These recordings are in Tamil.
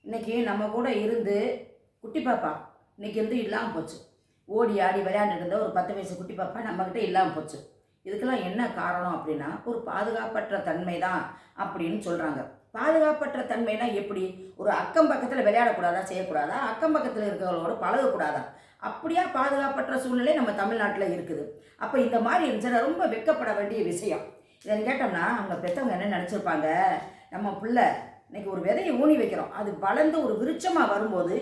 இன்றைக்கி நம்ம கூட இருந்து குட்டி பாப்பா இன்றைக்கி வந்து இல்லாமல் போச்சு. ஓடி ஆடி விளையாண்டுட்டு இருந்த ஒரு 10 வயசு குட்டி பாப்பா நம்மக்கிட்ட இல்லாமல் போச்சு. இதுக்கெல்லாம் என்ன காரணம் அப்படின்னா, ஒரு பாதுகாப்பற்ற தன்மை தான் அப்படின்னு சொல்கிறாங்க. பாதுகாப்பற்ற தன்மைனா எப்படி? ஒரு அக்கம் பக்கத்தில் விளையாடக்கூடாதா, செய்யக்கூடாதா? அக்கம் பக்கத்தில் இருக்கிறவங்களோட பழகக்கூடாதா? அப்படியா பாதுகாப்பற்ற சூழ்நிலை நம்ம தமிழ்நாட்டில் இருக்குது. அப்போ இந்த மாதிரி இருந்துச்சுன்னா ரொம்ப வெட்கப்பட வேண்டிய விஷயம். இதை கேட்டோம்னா அவங்க பெற்றவங்க என்ன நினச்சிருப்பாங்க, நம்ம பிள்ளை இன்றைக்கி ஒரு விதையை ஊனி வைக்கிறோம், அது வளர்ந்து ஒரு விருட்சமாக வரும்போது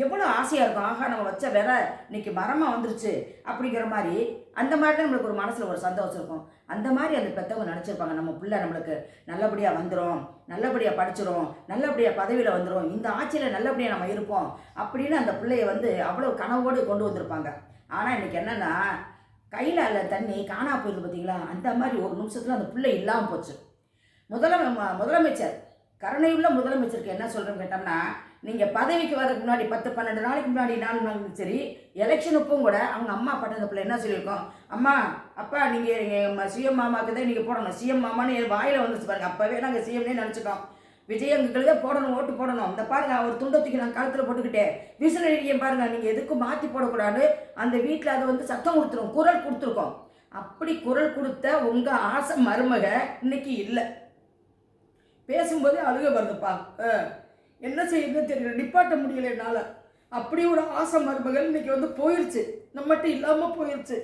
எவ்வளோ ஆசையாக இருக்கும். ஆகா, நம்ம வச்ச விதை இன்றைக்கி மரமாக வந்துருச்சு அப்படிங்கிற மாதிரி, அந்த மாதிரி தான் நம்மளுக்கு ஒரு மனசில் ஒரு சந்தோஷம் இருக்கும். அந்த மாதிரி அந்த பெற்றவங்க நினச்சிருப்பாங்க, நம்ம பிள்ளை நம்மளுக்கு நல்லபடியாக வந்துடும், நல்லபடியாக படிச்சிடும், நல்லபடியாக பதவியில் வந்துடும், இந்த ஆட்சியில் நல்லபடியாக நம்ம இருப்போம் அப்படின்னு அந்த பிள்ளைய வந்து அவ்வளோ கனவோடு கொண்டு வந்திருப்பாங்க. ஆனால் இன்றைக்கி என்னென்னா, கையில் அல்ல தண்ணி காணா போயிடுது பார்த்தீங்களா? அந்த மாதிரி ஒரு நிமிஷத்தில் அந்த பிள்ளை இல்லாமல் போச்சு. முதலமைச்சர் கருணையுள்ள முதலமைச்சருக்கு என்ன சொல்கிறேன்னு கேட்டோம்னா, நீங்கள் பதவிக்கு வரதுக்கு முன்னாடி 10-12 நாளைக்கு முன்னாடி 4 நாளுக்கு சரி, எலெக்ஷனுக்கும் கூட அவங்க அம்மா அப்பாட்ட அந்த பிள்ளை என்ன சொல்லியிருக்கோம், அம்மா அப்பா நீங்கள் எங்கள் சிஎம் மாமாவுக்கு தான் நீங்கள் போடணும், சிஎம் மாமான்னு என் வாயில் வந்துச்சு பாருங்க. அப்போவே நாங்கள் சிஎம்னே நினச்சிட்டோம். விஜய் எங்களுக்கு தான் போடணும், ஓட்டு போடணும். இந்த பாருங்க, அவர் துண்டத்துக்கு நான் கழுத்தில் போட்டுக்கிட்டேன் விசில் அடிக்க பாருங்க, நீங்கள் எதுக்கும் மாற்றி போடக்கூடாது, அந்த வீட்டில் அது வந்து சத்தம் கொடுத்துரும், குரல் கொடுத்துருக்கோம். அப்படி குரல் கொடுத்த உங்கள் ஆசை மருமக இன்னைக்கு இல்லை. பேசும்போதே அழுக வருதுப்பா. என்ன செய்யுதுன்னு தெரியல, நிப்பாட்ட முடியல என்னால். அப்படி ஒரு ஆசை மருமகள் இன்னைக்கு வந்து போயிடுச்சு, நம்மகிட்ட இல்லாமல் போயிடுச்சு.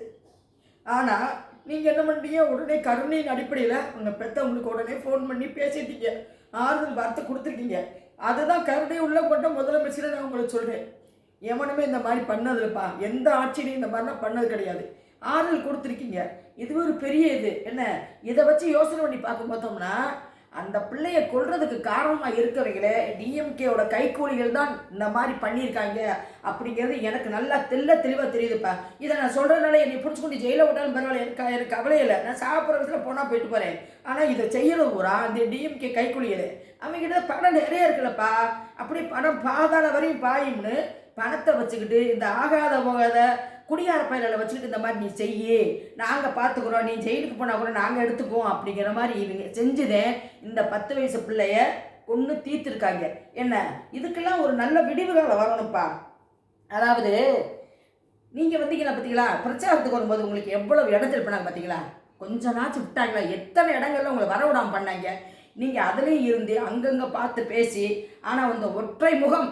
ஆனால் நீங்கள் என்ன பண்ணுறீங்க, உடனே கருணையின் அடிப்படையில் உங்கள் பெற்றவங்களுக்கு உடனே ஃபோன் பண்ணி பேசிட்டீங்க, ஆறுதல் வார்த்தை கொடுத்துருக்கீங்க. அதுதான் கருணை உள்ள கொண்ட முதலமைச்சரை நான் உங்களுக்கு சொல்கிறேன். எவனுமே இந்த மாதிரி பண்ணதில்லைப்பா, எந்த ஆட்சியிலையும் இந்த மாதிரிலாம் பண்ணது கிடையாது. ஆறுதல் கொடுத்துருக்கீங்க, இது ஒரு பெரிய இது. என்ன இதை வச்சு யோசனை பண்ணி பார்க்க பார்த்தோம்னா, அந்த பிள்ளையை கொல்றதுக்கு காரணமாக இருக்கவங்களே டிஎம்கேவோட கைக்கூலிகள் தான் இந்த மாதிரி பண்ணியிருக்காங்க அப்படிங்கிறது எனக்கு நல்லா தெளிவாக தெரியுதுப்பா. இதை நான் சொல்கிறதுனால என்னை பிடிச்சிக்கொண்டு ஜெயிலில் விட்டாலும் பரவாயில்ல, எனக்கு கவலை இல்லை. நான் சாப்பிட்ற விதத்தில் போனால் போயிட்டு போகிறேன். ஆனால் இதை செய்கிறது பூரா அந்த டிஎம்கே கைக்கூலிகள். அவங்ககிட்ட பணம் நிறைய இருக்குல்லப்பா, அப்படி பணம் பாதாள வரையும் பாயும்னு பணத்தை வச்சுக்கிட்டு இந்த ஆகாத போகாத குடியார பயிரில் வச்சுக்கிட்டு இந்த மாதிரி நீ செய்யி, நாங்கள் பார்த்துக்குறோம், நீ ஜெயிலுக்கு போனால் கூட நாங்கள் எடுத்துக்குவோம் அப்படிங்கிற மாதிரி இவங்க செஞ்சுதேன் இந்த 10 வயசு பிள்ளைய கொன்று தீர்த்துருக்காங்க. என்ன இதுக்கெல்லாம் ஒரு நல்ல விடிவுகாலம் வரணும்ப்பா. அதாவது நீங்கள் வந்தீங்களா பார்த்தீங்களா, பிரச்சாரத்துக்கு வரும்போது உங்களுக்கு எவ்வளவு இடத்துல பண்ணாங்க பார்த்தீங்களா, கொஞ்ச நாச்சு விட்டாங்களா, எத்தனை இடங்கள்ல உங்களை வர விடாமல் பண்ணாங்க. நீங்கள் அதுலேயும் இருந்து அங்கங்கே பார்த்து பேசி, ஆனால் அந்த ஒற்றை முகம்,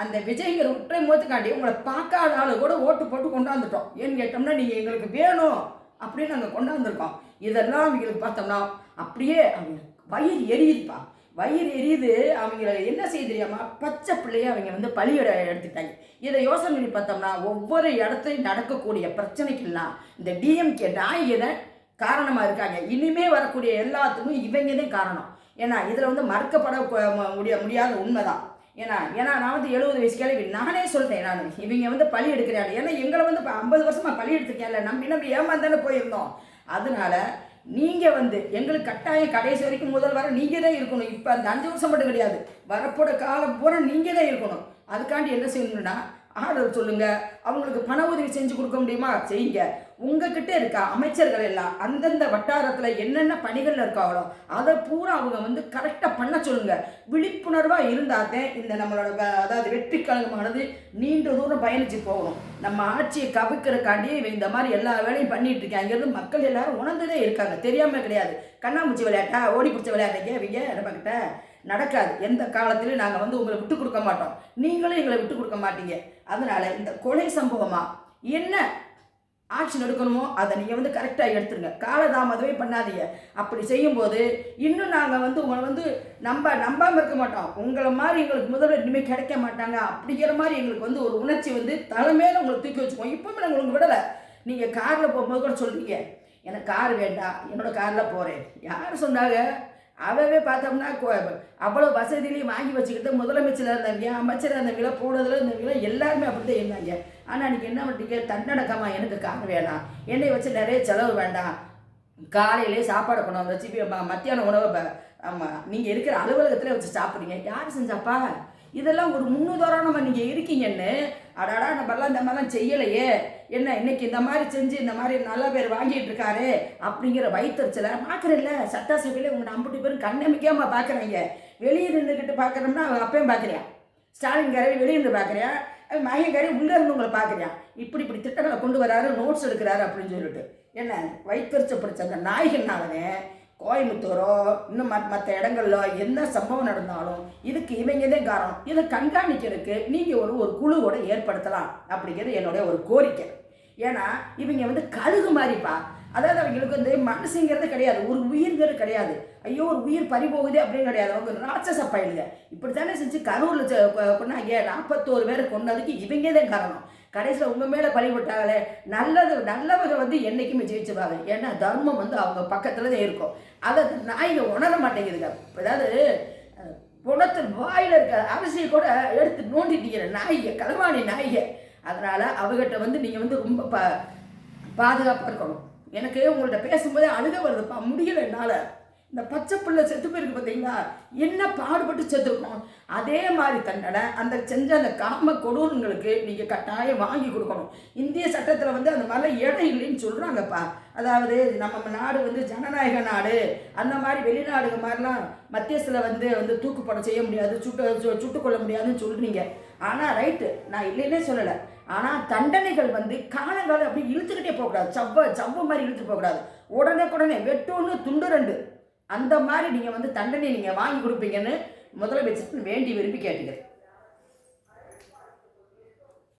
அந்த விஜய்ங்கிற ஒற்றை முகத்துக்காண்டி உங்களை பார்க்காத ஆளு கூட ஓட்டு போட்டு கொண்டாந்துட்டோம். ஏன்னு கேட்டோம்னா, நீங்கள் எங்களுக்கு வேணும் அப்படின்னு நாங்கள் கொண்டாந்துருக்கோம். இதெல்லாம் அவங்களுக்கு பார்த்தோம்னா அப்படியே அவங்க வயிறு எரியுதுப்பா, வயிறு எரியுது. அவங்கள என்ன செய்ய தெரியாமல் பச்சை பிள்ளையை அவங்க வந்து பலியிட எடுத்துட்டாங்க. இதை யோசனை பண்ணி பார்த்தோம்னா, ஒவ்வொரு இடத்துலையும் நடக்கக்கூடிய பிரச்சனைக்கெல்லாம் இந்த டிஎம்கே நாயகனை காரணமாக இருக்காங்க. இனிமே வரக்கூடிய எல்லாத்துக்கும் இவங்க தான் காரணம். ஏன்னா இதில் வந்து மறுக்கப்பட முடியாத உண்மைதான். ஏன்னா நான் வந்து 70 வயசு கேள்வி நானே சொல்கிறேன். இவங்க வந்து பழி எடுக்கிறாங்க. ஏன்னா எங்களை வந்து இப்போ 50 வருஷமாக பழி எடுத்துருக்கேன்ல, நம்ம ஏமாந்தானே போயிருந்தோம். அதனால நீங்கள் வந்து எங்களுக்கு கட்டாயம் கடைசி வரைக்கும் முதல் வர நீங்கள் தான் இருக்கணும். இப்போ அந்த 5 வருஷம் மட்டும் கிடையாது, வரப்போட காலம் பூரா நீங்கள் தான் இருக்கணும். அதுக்காண்டி என்ன செய்யணும்னா, ஆர்டர் சொல்லுங்கள், அவங்களுக்கு பண உதவி செஞ்சு கொடுக்க முடியுமா செய்யுங்க. உங்ககிட்ட இருக்க அமைச்சர்கள் எல்லாம் அந்தந்த வட்டாரத்தில் என்னென்ன பணிகளில் இருக்காங்களோ அதை பூரா அவங்க வந்து கரெக்டாக பண்ண சொல்லுங்கள். விழிப்புணர்வாக இருந்தால் இந்த நம்மளோட அதாவது வெற்றி கழகமானது நீண்ட தூரம் பயணித்து போகணும். நம்ம ஆட்சியை கவிக்கிறக்காண்டி இந்த மாதிரி எல்லா வேலையும் பண்ணிட்டு இருக்காங்கிறது மக்கள் எல்லாரும் உணர்ந்துதான் இருக்காங்க, தெரியாமல் கிடையாது. கண்ணாமூச்சி விளையாட்டா, ஓடி பிடிச்ச விளையாடுறீங்க இவங்க நம்மக்கிட்ட நடக்காது. எந்த காலத்திலையும் நாங்கள் வந்து உங்களை விட்டு கொடுக்க மாட்டோம், நீங்களும் எங்களை விட்டு கொடுக்க மாட்டீங்க. அதனால் இந்த கொலை சம்பவமாக என்ன ஆக்ஷன் எடுக்கணுமோ அதை நீங்கள் வந்து கரெக்டாக எடுத்துருங்க, காலதாமதமே பண்ணாதீங்க. அப்படி செய்யும்போது இன்னும் நாங்கள் வந்து உங்களை வந்து நம்பாமல் இருக்க மாட்டோம். உங்களை மாதிரி எங்களுக்கு முதல்ல இனிமேல் கிடைக்க மாட்டாங்க அப்படிங்கிற மாதிரி எங்களுக்கு வந்து ஒரு உணர்ச்சி வந்து தலைமையில உங்களை தூக்கி வச்சுக்குவோம். இப்போவுமே நாங்கள் உங்களுக்கு விடலை. நீங்கள் காரில் போகும்போது கூட சொல்கிறீங்க, எனக்கு கார் வேண்டாம், என்னோட காரில் போகிறேன். யார் சொன்னாங்க? அவவே பார்த்தோம்னா அவ்வளோ வசதியிலையும் வாங்கி வச்சுக்கிட்டு முதலமைச்சராக இருந்தாங்க, அமைச்சராக இருந்தவங்கள, போனதில் இருந்தவங்கள எல்லாருமே அப்படி தான் இருந்தாங்க. ஆனால் அன்றைக்கி என்ன பண்ணிட்டீங்க, தன்னடக்கமாக எனக்கு கார் வேணாம், என்னை வச்சு நிறைய செலவு வேண்டாம், காலையிலே சாப்பாடு கொண்டு வந்து வச்சு மத்தியான உணவை ஆமாம் நீங்கள் இருக்கிற அலுவலகத்தில் வச்சு சாப்பிட்றீங்க. யார் செஞ்சாப்பா? இதெல்லாம் ஒரு முன்னுதாரணமாக நீங்கள் இருக்கீங்கன்னு. அடாடா நம்மலாம் இந்த மாதிரிலாம் செய்யலையே, என்ன இன்னைக்கு இந்த மாதிரி செஞ்சு இந்த மாதிரி நல்ல பேர் வாங்கிட்டு இருக்காரு அப்படிங்கிற வயிற்றுச்சலை பார்க்குறேன்ல. சட்டசபையில் உங்களை 50 பேரும் கண்ணமிக்காமல் பார்க்குறாங்க. வெளியே நின்றுக்கிட்டு பார்க்குறோம்னா அவங்க அப்பயும் பார்க்குறியா, ஸ்டாலின்காரே வெளியிருந்து பார்க்குறியா, மகேங்காரே உள்ளே இருந்து உங்களை பார்க்குறியா, இப்படி இப்படி திட்டங்களை கொண்டு வராரு, நோட்ஸ் எடுக்கிறாரு அப்படின்னு சொல்லிட்டு என்ன வயிற்றுச்ச பிடிச்ச அந்த நாய்கள்னாலனே கோயம்புத்தூரோ இன்னும் மற்ற இடங்கள்ல எந்த சம்பவம் நடந்தாலும் இதுக்கு இவங்கதே காரணம். இதை கண்காணிக்கிறதுக்கு நீங்கள் ஒரு குழுவோட ஏற்படுத்தலாம் அப்படிங்கிறது என்னுடைய ஒரு கோரிக்கை. ஏன்னா இவங்க கழுகு மாதிரிப்பா. அதாவது அவங்களுக்கு மனசுங்கிறது கிடையாது, ஒரு உயிர்ங்கிறது கிடையாது. ஐயோ ஒரு உயிர் பறி போகுது அப்படின்னு கிடையாது. அவங்க ராட்சச பயிலுங்க இப்படித்தானே செஞ்சு கரூரில் கொண்டாங்க 41 பேரை கொண்டதுக்கு இவங்க தான் காரணம். கடைசியில் உங்கள் மேலே பழி விட்டாங்களே. நல்லவங்க என்றைக்குமே ஜெயிச்சுவாங்க. ஏன்னா தர்மம் அவங்க பக்கத்தில் தான் இருக்கும். அதை நாய்ங்க உணர மாட்டேங்குதுங்க. அதாவது புணத்தில் வாயில் இருக்க அரிசியை கூட எடுத்து நோண்டிட்டீங்கிற நாய்க, களவாணி நாய்க. அதனால் அவங்ககிட்ட நீங்கள் ரொம்ப பாதுகாப்பாக இருக்கணும். எனக்கு உங்கள்கிட்ட பேசும்போதே அழுக வருதுப்பா, முடியலை என்னால். இந்த பச்சை பிள்ளை செத்து போயிருக்கு பார்த்தீங்களா, என்ன பாடுபட்டு செத்துருக்கோம். அதே மாதிரி தண்டனை அந்த செஞ்ச அந்த காம கொடூரங்களுக்கு நீங்கள் கட்டாயம் வாங்கி கொடுக்கணும். இந்திய சட்டத்தில் அந்த மாதிரிலாம் இடம் இல்லைன்னு சொல்கிறாங்கப்பா. அதாவது நம்ம நாடு ஜனநாயக நாடு. அந்த மாதிரி வெளிநாடுக மாதிரிலாம் மத்தியத்தில் தூக்குப்படம் செய்ய முடியாது, சுட்டுக்கொள்ள முடியாதுன்னு சொல்கிறீங்க. ஆனால் ரைட்டு, நான் இல்லைன்னே சொல்லலை. ஆனால் தண்டனைகள் காலங்காலம் அப்படி இழுத்துக்கிட்டே போகக்கூடாது. சவ்வு மாதிரி இழுத்துட்டு போகக்கூடாது. உடனே வெட்டொன்று துண்டு 2 அந்த மாதிரி நீங்கள் தண்டனை நீங்கள் வாங்கி கொடுப்பீங்கன்னு முதலமைச்சர் வேண்டி விரும்பி கேட்டுக்கிறேன்.